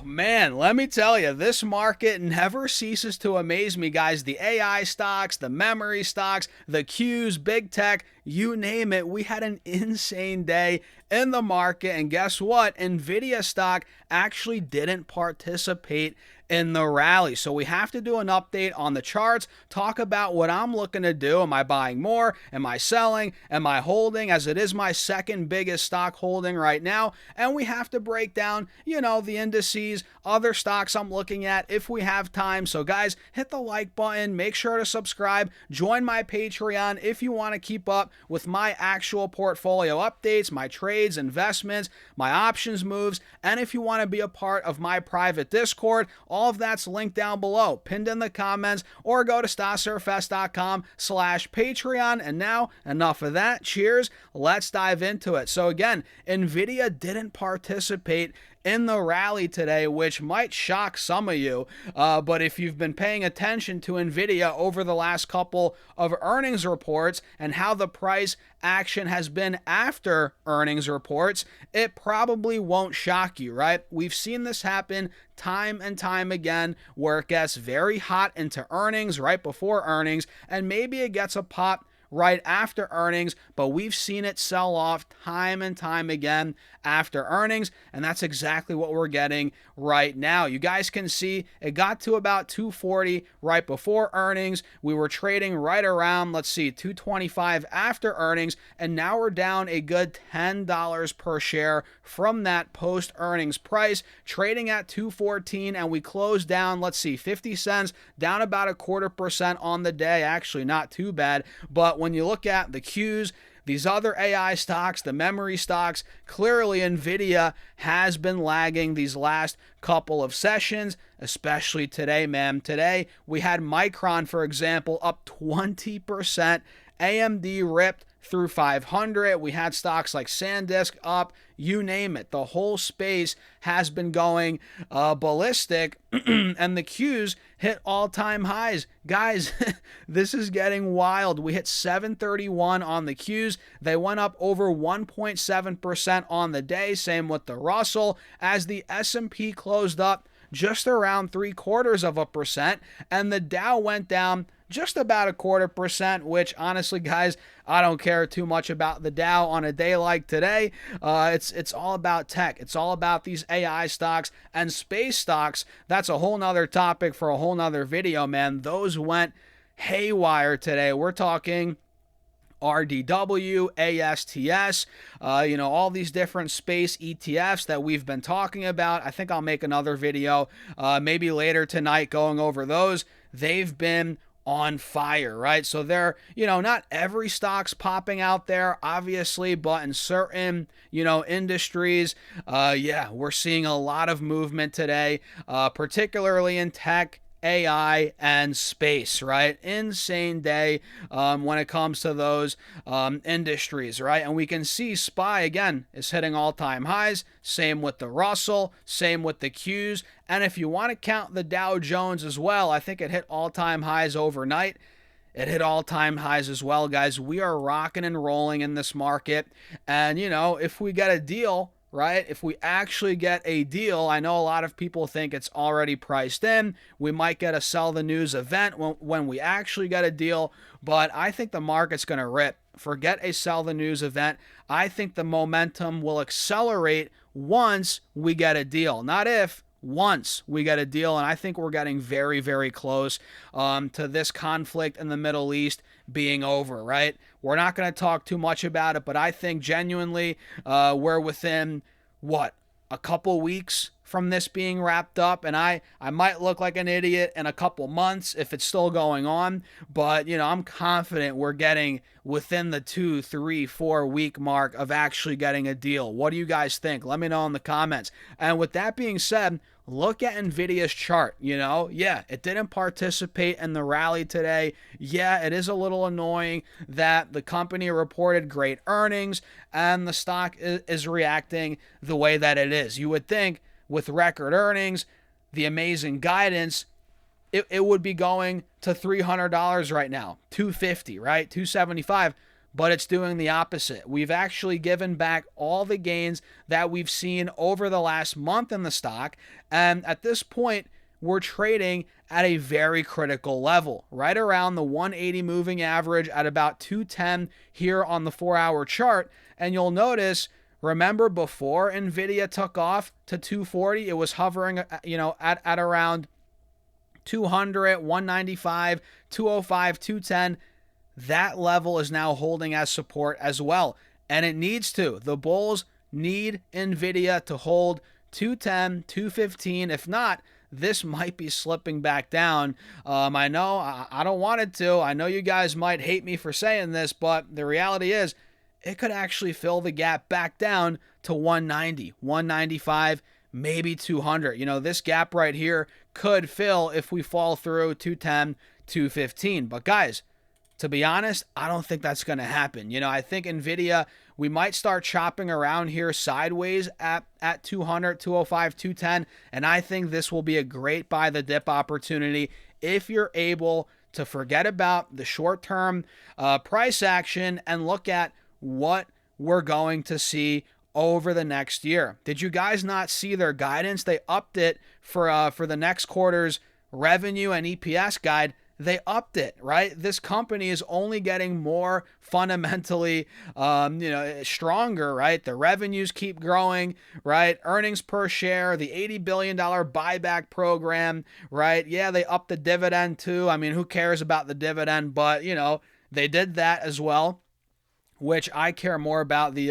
Man, let me tell you, this market never ceases to amaze me, guys. The AI stocks, the memory stocks, the Qs, big tech, you name it. We had an insane day in the market. And guess what? Nvidia stock actually didn't participate in the rally. So we have to do an update on the charts, talk about what I'm looking to do. Am I buying more? Am I selling? Am I holding? As it is my second biggest stock holding right now. And we have to break down, the indices, other stocks I'm looking at if we have time. So guys, hit the like button, make sure to subscribe, join my Patreon if you want to keep up with my actual portfolio updates, my trades, investments, my options moves, and if you want to be a part of my private Discord, all of that's linked down below, pinned in the comments, or go to stossurfest.com/Patreon. And now, enough of that. Cheers. Let's dive into it. So again, Nvidia didn't participate in the rally today, which might shock some of you. But if you've been paying attention to Nvidia over the last couple of earnings reports and how the price action has been after earnings reports, it probably won't shock you, right? We've seen this happen time and time again where it gets very hot into earnings right before earnings, and maybe it gets a pop right after earnings, but we've seen it sell off time and time again after earnings, and that's exactly what we're getting right now. You guys can see it got to about 240 right before earnings. We were trading right around, 225 after earnings, and now we're down a good $10 per share from that post-earnings price, trading at 214, and we closed down, 50 cents, down about 0.25% on the day. Actually, not too bad, but when you look at the Qs, these other AI stocks, the memory stocks, clearly Nvidia has been lagging these last couple of sessions, especially today, man. Today, we had Micron, for example, up 20%. AMD ripped through 500. We had stocks like SanDisk up, you name it. The whole space has been going ballistic, and the Qs hit all-time highs. Guys, this is getting wild. We hit 731 on the Qs. They went up over 1.7% on the day. Same with the Russell, as the S&P closed up just around 0.75%, and the Dow went down just about 0.25%, which honestly, guys, I don't care too much about the Dow on a day like today. It's all about tech. It's all about these AI stocks and space stocks. That's a whole nother topic for a whole nother video, man. Those went haywire today. We're talking RDW, ASTS, all these different space ETFs that we've been talking about. I think I'll make another video maybe later tonight going over those. They've been on fire, right? So they're, not every stock's popping out there, obviously, but in certain, industries, we're seeing a lot of movement today, particularly in tech, AI, and space, right? Insane day when it comes to those industries, right? And we can see SPY, again, is hitting all-time highs. Same with the Russell, same with the Qs. And if you want to count the Dow Jones as well, I think it hit all-time highs overnight. It hit all-time highs as well, guys. We are rocking and rolling in this market. And, if we get a deal, right? If we actually get a deal, I know a lot of people think it's already priced in. We might get a sell the news event when we actually get a deal, but I think the market's going to rip. Forget a sell the news event. I think the momentum will accelerate once we get a deal. Not if, once we get a deal, and I think we're getting very, very close to this conflict in the Middle East being over, right? We're not going to talk too much about it, but I think genuinely we're within, a couple weeks from this being wrapped up, and I might look like an idiot in a couple months if it's still going on, but, I'm confident we're getting within the 2, 3, 4 week mark of actually getting a deal. What do you guys think? Let me know in the comments. And with that being said, look at Nvidia's chart. It didn't participate in the rally today. It is a little annoying that the company reported great earnings and the stock is reacting the way that it is. You would think with record earnings, the amazing guidance, it would be going to $300 right now, $250, right? $275. but it's doing the opposite. We've actually given back all the gains that we've seen over the last month in the stock. And at this point, we're trading at a very critical level, right around the 180 moving average at about 210 here on the 4-hour chart. And you'll notice, remember before Nvidia took off to 240, it was hovering, at around 200, 195, 205, 210. That level is now holding as support as well. And it needs to. The bulls need Nvidia to hold 210, 215. If not, this might be slipping back down. I know I don't want it to. I know you guys might hate me for saying this, but the reality is it could actually fill the gap back down to 190, 195, maybe 200. This gap right here could fill if we fall through 210, 215. But guys, to be honest, I don't think that's going to happen. I think Nvidia, we might start chopping around here sideways at 200, 205, 210, and I think this will be a great buy the dip opportunity if you're able to forget about the short-term price action and look at what we're going to see over the next year. Did you guys not see their guidance? They upped it for the next quarter's revenue and EPS guide. They upped it, right? This company is only getting more fundamentally, stronger, right? The revenues keep growing, right? Earnings per share, the $80 billion buyback program, right? Yeah, they upped the dividend too. I mean, who cares about the dividend? But, they did that as well, which I care more about the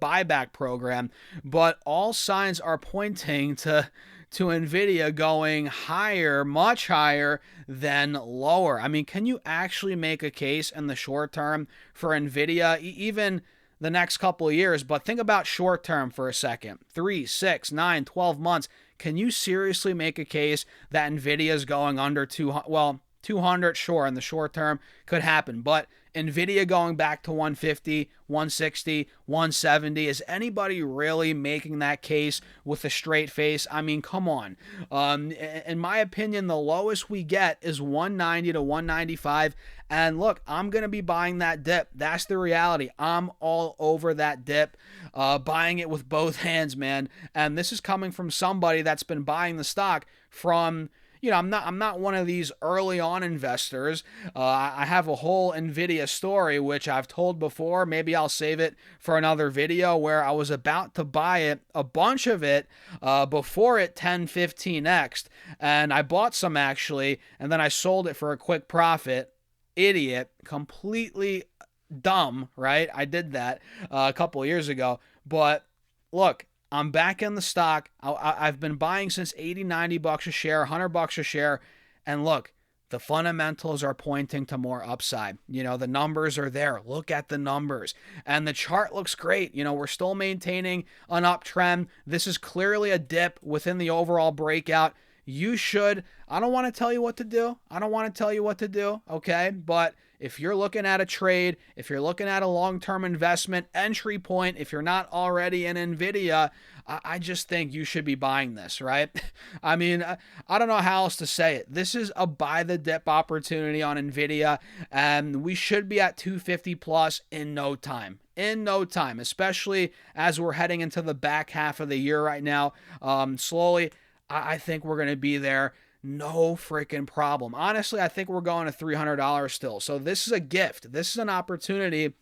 buyback program. But all signs are pointing to Nvidia going higher, much higher than lower. I mean, can you actually make a case in the short term for Nvidia, even the next couple of years? But think about short term for a second. 3, 6, 9, 12 months. Can you seriously make a case that Nvidia is going under 200? Well, 200, sure, in the short term could happen, but Nvidia going back to 150, 160, 170, is anybody really making that case with a straight face? I mean, come on. In my opinion, the lowest we get is 190 to 195. And look, I'm going to be buying that dip. That's the reality. I'm all over that dip, buying it with both hands, man. And this is coming from somebody that's been buying the stock from... I'm not one of these early on investors. I have a whole Nvidia story, which I've told before. Maybe I'll save it for another video, where I was about to buy it, a bunch of it, before it 10-15x'd. And I bought some actually, and then I sold it for a quick profit. Idiot. Completely dumb, right? I did that a couple of years ago. But look, I'm back in the stock. I've been buying since 80, 90 bucks a share, $100 a share. And look, the fundamentals are pointing to more upside. The numbers are there. Look at the numbers. And the chart looks great. We're still maintaining an uptrend. This is clearly a dip within the overall breakout. I don't want to tell you what to do. Okay? But if you're looking at a trade, if you're looking at a long-term investment entry point, if you're not already in Nvidia, I just think you should be buying this, right? I mean, I don't know how else to say it. This is a buy the dip opportunity on Nvidia, and we should be at 250 plus in no time. Especially as we're heading into the back half of the year right now. Slowly, I think we're going to be there. No freaking problem. Honestly, I think we're going to $300 still. So this is a gift. This is an opportunity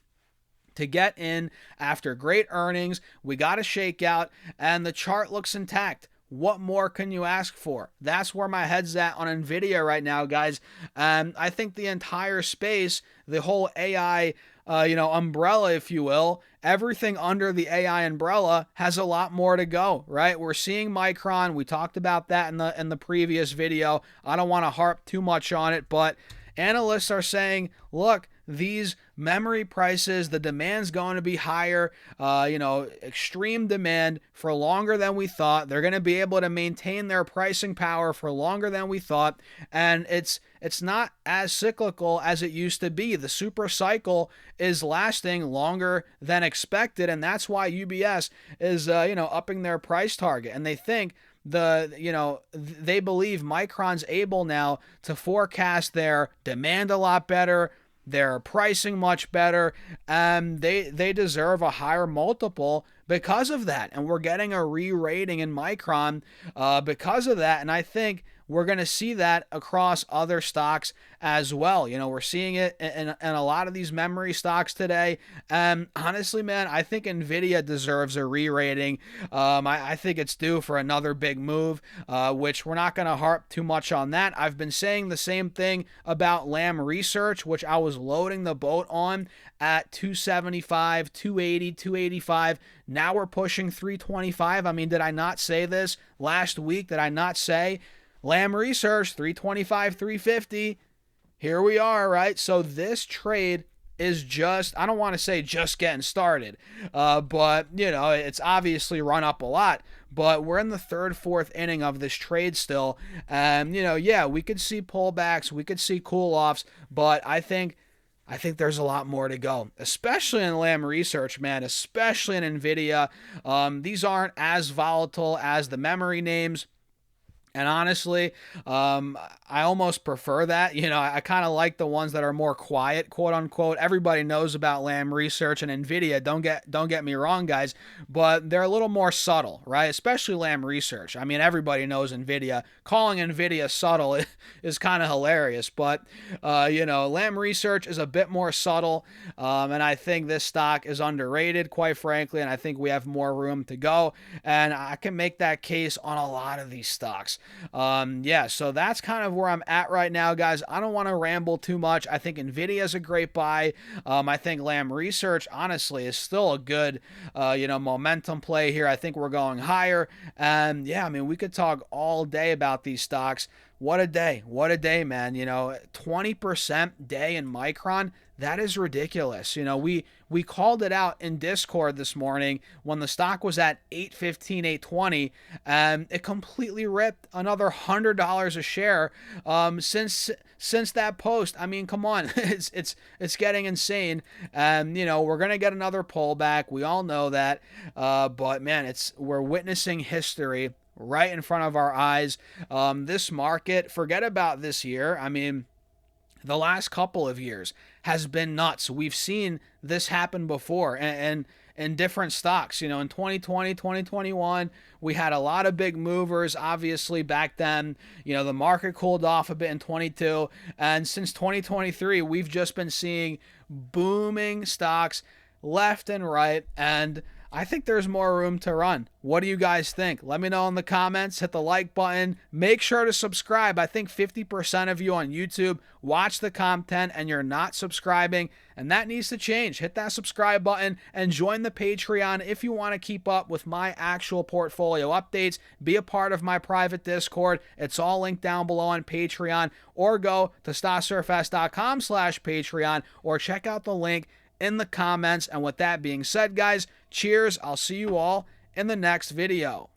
to get in after great earnings. We got a shakeout, and the chart looks intact. What more can you ask for? That's where my head's at on Nvidia right now, guys. I think the entire space, the whole AI umbrella, if you will, everything under the AI umbrella has a lot more to go, right? We're seeing Micron. We talked about that in the previous video. I don't want to harp too much on it, but analysts are saying, look, these memory prices, the demand's going to be higher, extreme demand for longer than we thought. They're going to be able to maintain their pricing power for longer than we thought. And it's not as cyclical as it used to be. The super cycle is lasting longer than expected. And that's why UBS is, upping their price target. And they think they believe Micron's able now to forecast their demand a lot better, They're pricing much better, and they deserve a higher multiple because of that. And we're getting a re-rating in Micron because of that. And I think we're going to see that across other stocks as well. You know, we're seeing it in a lot of these memory stocks today. And honestly, man, I think Nvidia deserves a re-rating. I think it's due for another big move, which we're not going to harp too much on that. I've been saying the same thing about Lam Research, which I was loading the boat on at 275, 280, 285. Now we're pushing 325. I mean, did I not say this last week? Did I not say Lam Research 325, 350? Here we are, right? So this trade is just, I don't want to say just getting started, but, you know, it's obviously run up a lot, but we're in the third, fourth inning of this trade still. And, you know, yeah, we could see pullbacks, we could see cool-offs, but I think there's a lot more to go, especially in Lam Research, man, especially in Nvidia. These aren't as volatile as the memory names. And honestly, I almost prefer that. You know, I kind of like the ones that are more quiet, quote unquote. Everybody knows about Lam Research and Nvidia. Don't get me wrong, guys, but they're a little more subtle, right? Especially Lam Research. I mean, everybody knows Nvidia. Calling Nvidia subtle is kind of hilarious, but you know, Lam Research is a bit more subtle, and I think this stock is underrated, quite frankly. And I think we have more room to go, and I can make that case on a lot of these stocks. Yeah, so that's kind of where I'm at right now, guys. I don't want to ramble too much. I think Nvidia is a great buy. I think Lam Research, honestly, is still a good, you know, momentum play here. I think we're going higher. And yeah, I mean, we could talk all day about these stocks. What a day. What a day, man. You know, 20% day in Micron. That is ridiculous. You know, we called it out in Discord this morning when the stock was at 815, 820, and it completely ripped another $100 a share since that post. I mean, come on, it's getting insane. And you know, we're gonna get another pullback. We all know that. But man, we're witnessing history right in front of our eyes. This market, forget about this year. I mean, the last couple of years has been nuts. We've seen this happen before, and in different stocks. You know, in 2020, 2021, we had a lot of big movers. Obviously, back then, you know, the market cooled off a bit in 22, and since 2023, we've just been seeing booming stocks left and right, and I think there's more room to run. What do you guys think? Let me know in the comments. Hit the like button. Make sure to subscribe. I think 50% of you on YouTube watch the content and you're not subscribing, and that needs to change. Hit that subscribe button and join the Patreon if you want to keep up with my actual portfolio updates. Be a part of my private Discord. It's all linked down below on Patreon, or go to stocksurfs.com/Patreon, or check out the link in the comments. And with that being said, guys, cheers. I'll see you all in the next video.